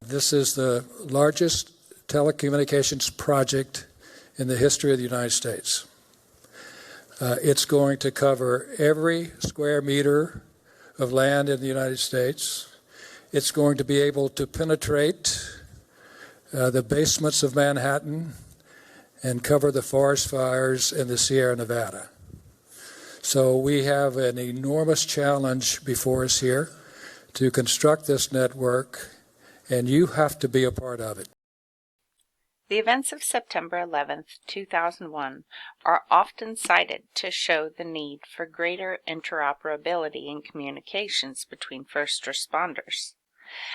This is the largest telecommunications project in the history of the United States. It's going to cover every square meter of land in the United States. It's going to be able to penetrate the basements of Manhattan and cover the forest fires in the Sierra Nevada. So we have an enormous challenge before us here to construct this network, and you have to be a part of it. The events of September 11, 2001 are often cited to show the need for greater interoperability in communications between first responders.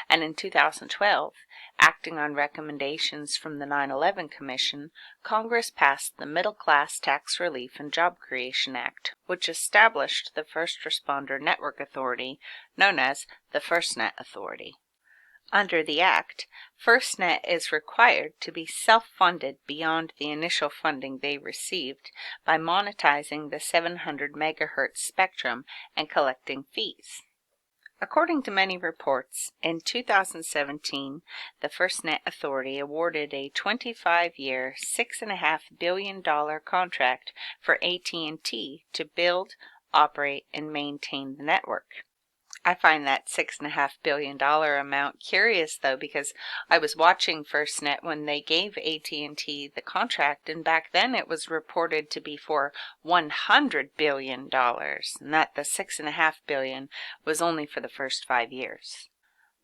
And in 2012, acting on recommendations from the 9/11 Commission, Congress passed the Middle Class Tax Relief and Job Creation Act, which established the First Responder Network Authority, known as the FirstNet Authority. Under the Act, FirstNet is required to be self-funded beyond the initial funding they received by monetizing the 700 MHz spectrum and collecting fees. According to many reports, in 2017, the FirstNet Authority awarded a 25-year, $6.5 billion contract for AT&T to build, operate, and maintain the network. I find that $6.5 billion amount curious, though, because I was watching FirstNet when they gave AT&T the contract, and back then it was reported to be for $100 billion, and that the $6.5 billion was only for the first 5 years.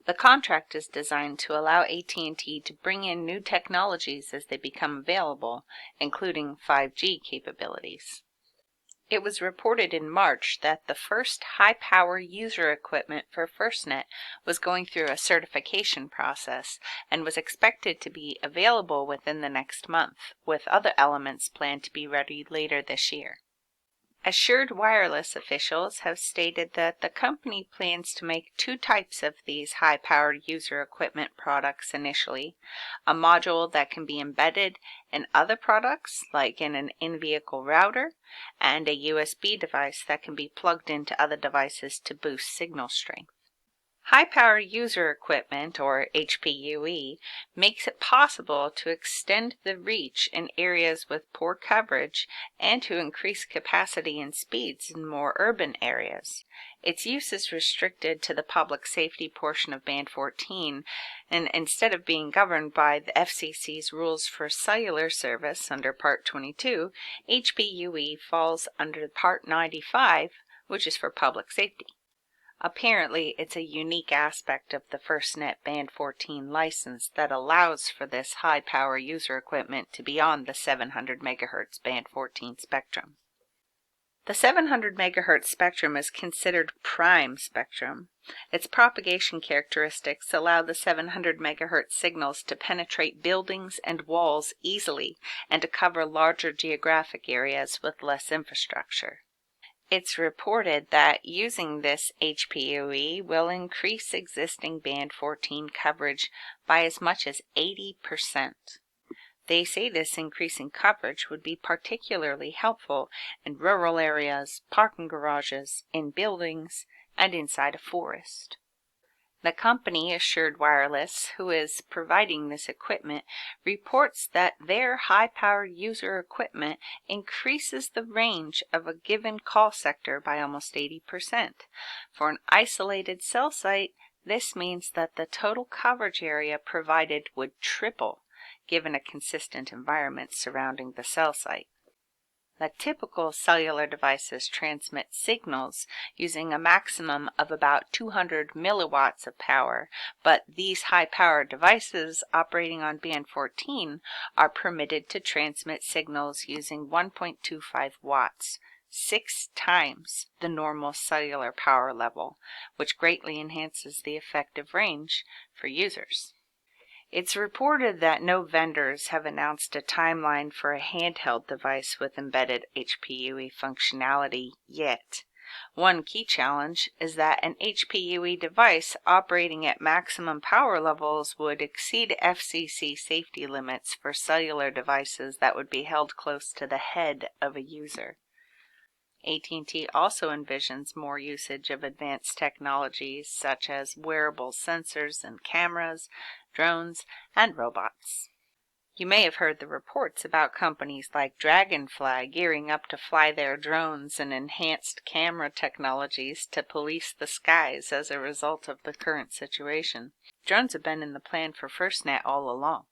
The contract is designed to allow AT&T to bring in new technologies as they become available, including 5G capabilities. It was reported in March that the first high-power user equipment for FirstNet was going through a certification process and was expected to be available within the next month, with other elements planned to be ready later this year. Assured Wireless officials have stated that the company plans to make 2 types of these high-powered user equipment products initially: a module that can be embedded in other products, like in an in-vehicle router, and a USB device that can be plugged into other devices to boost signal strength. High-power user equipment, or HPUE, makes it possible to extend the reach in areas with poor coverage and to increase capacity and speeds in more urban areas. Its use is restricted to the public safety portion of Band 14, and instead of being governed by the FCC's rules for cellular service under Part 22, HPUE falls under Part 95, which is for public safety. Apparently, it's a unique aspect of the FirstNet Band 14 license that allows for this high-power user equipment to be on the 700 MHz Band 14 spectrum. The 700 MHz spectrum is considered prime spectrum. Its propagation characteristics allow the 700 MHz signals to penetrate buildings and walls easily and to cover larger geographic areas with less infrastructure. It's reported that using this HPUE will increase existing Band 14 coverage by as much as 80%. They say this increasing coverage would be particularly helpful in rural areas, parking garages, in buildings, and inside a forest. The company, Assured Wireless, who is providing this equipment, reports that their high-power user equipment increases the range of a given call sector by almost 80%. For an isolated cell site, this means that the total coverage area provided would triple, given a consistent environment surrounding the cell site. The typical cellular devices transmit signals using a maximum of about 200 milliwatts of power, but these high-power devices operating on Band 14 are permitted to transmit signals using 1.25 watts, 6 times the normal cellular power level, which greatly enhances the effective range for users. It's reported that no vendors have announced a timeline for a handheld device with embedded HPUE functionality yet. One key challenge is that an HPUE device operating at maximum power levels would exceed FCC safety limits for cellular devices that would be held close to the head of a user. AT&T also envisions more usage of advanced technologies such as wearable sensors and cameras, drones, and robots. You may have heard the reports about companies like Dragonfly gearing up to fly their drones and enhanced camera technologies to police the skies as a result of the current situation. Drones have been in the plan for FirstNet all along.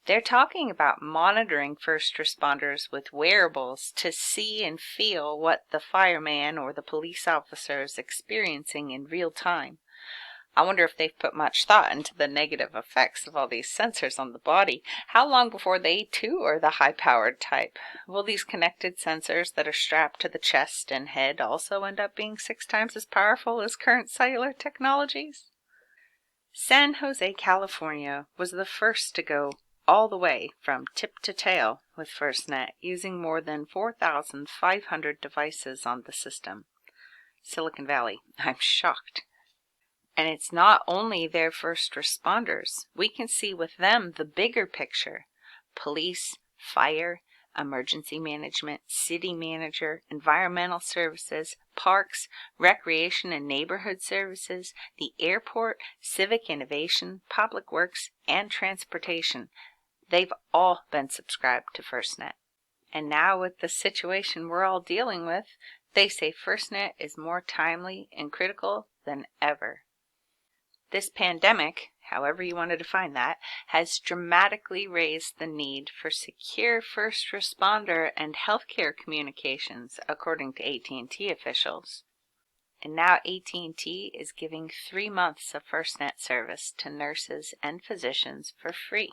They're talking about monitoring first responders with wearables to see and feel what the fireman or the police officer is experiencing in real time. I wonder if they've put much thought into the negative effects of all these sensors on the body. How long before they too are the high-powered type? Will these connected sensors that are strapped to the chest and head also end up being 6 times as powerful as current cellular technologies? San Jose, California was the first to go all the way from tip to tail with FirstNet, using more than 4,500 devices on the system. Silicon Valley, I'm shocked. And it's not only their first responders. We can see with them the bigger picture. Police, fire, emergency management, city manager, environmental services, parks, recreation and neighborhood services, the airport, civic innovation, public works, and transportation. They've all been subscribed to FirstNet. And now with the situation we're all dealing with, they say FirstNet is more timely and critical than ever. This pandemic, however you want to define that, has dramatically raised the need for secure first responder and healthcare communications, according to AT&T officials. And now AT&T is giving 3 months of FirstNet service to nurses and physicians for free.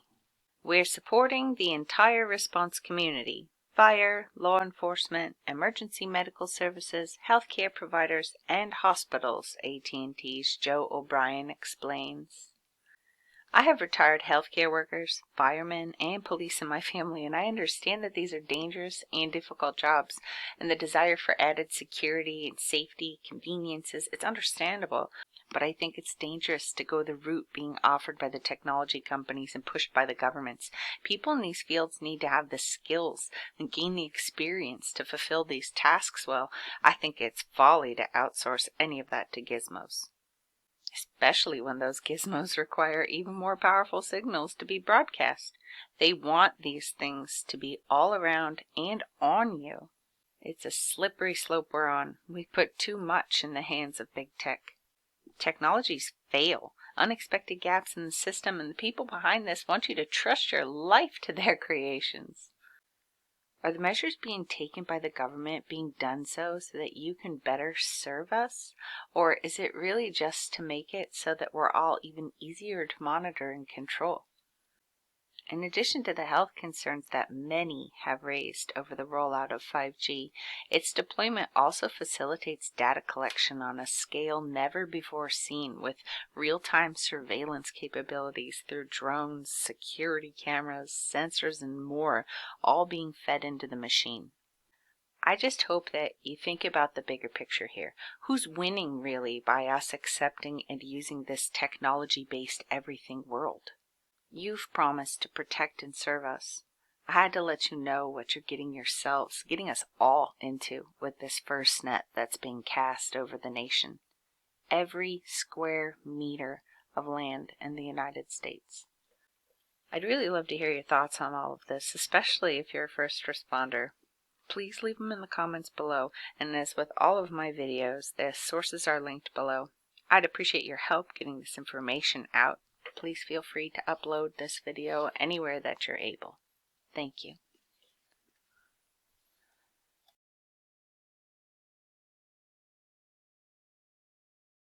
We're supporting the entire response community: fire, law enforcement, emergency medical services, healthcare providers, and hospitals, AT&T's Joe O'Brien explains. I have retired healthcare workers, firemen, and police in my family, and I understand that these are dangerous and difficult jobs, and the desire for added security and safety, conveniences, it's understandable. But I think it's dangerous to go the route being offered by the technology companies and pushed by the governments. People in these fields need to have the skills and gain the experience to fulfill these tasks well. I think it's folly to outsource any of that to gizmos, especially when those gizmos require even more powerful signals to be broadcast. They want these things to be all around and on you. It's a slippery slope we're on. We put too much in the hands of big tech. Technologies fail, unexpected gaps in the system, and the people behind this want you to trust your life to their creations. Are the measures being taken by the government being done so that you can better serve us? Or is it really just to make it so that we're all even easier to monitor and control? In addition to the health concerns that many have raised over the rollout of 5G, its deployment also facilitates data collection on a scale never before seen, with real-time surveillance capabilities through drones, security cameras, sensors, and more, all being fed into the machine. I just hope that you think about the bigger picture here. Who's winning really by us accepting and using this technology-based everything world? You've promised to protect and serve us. I had to let you know what you're getting yourselves, getting us all into with this FirstNet that's being cast over the nation. Every square meter of land in the United States. I'd really love to hear your thoughts on all of this, especially if you're a first responder. Please leave them in the comments below, and as with all of my videos, the sources are linked below. I'd appreciate your help getting this information out. Please feel free to upload this video anywhere that you're able. Thank you.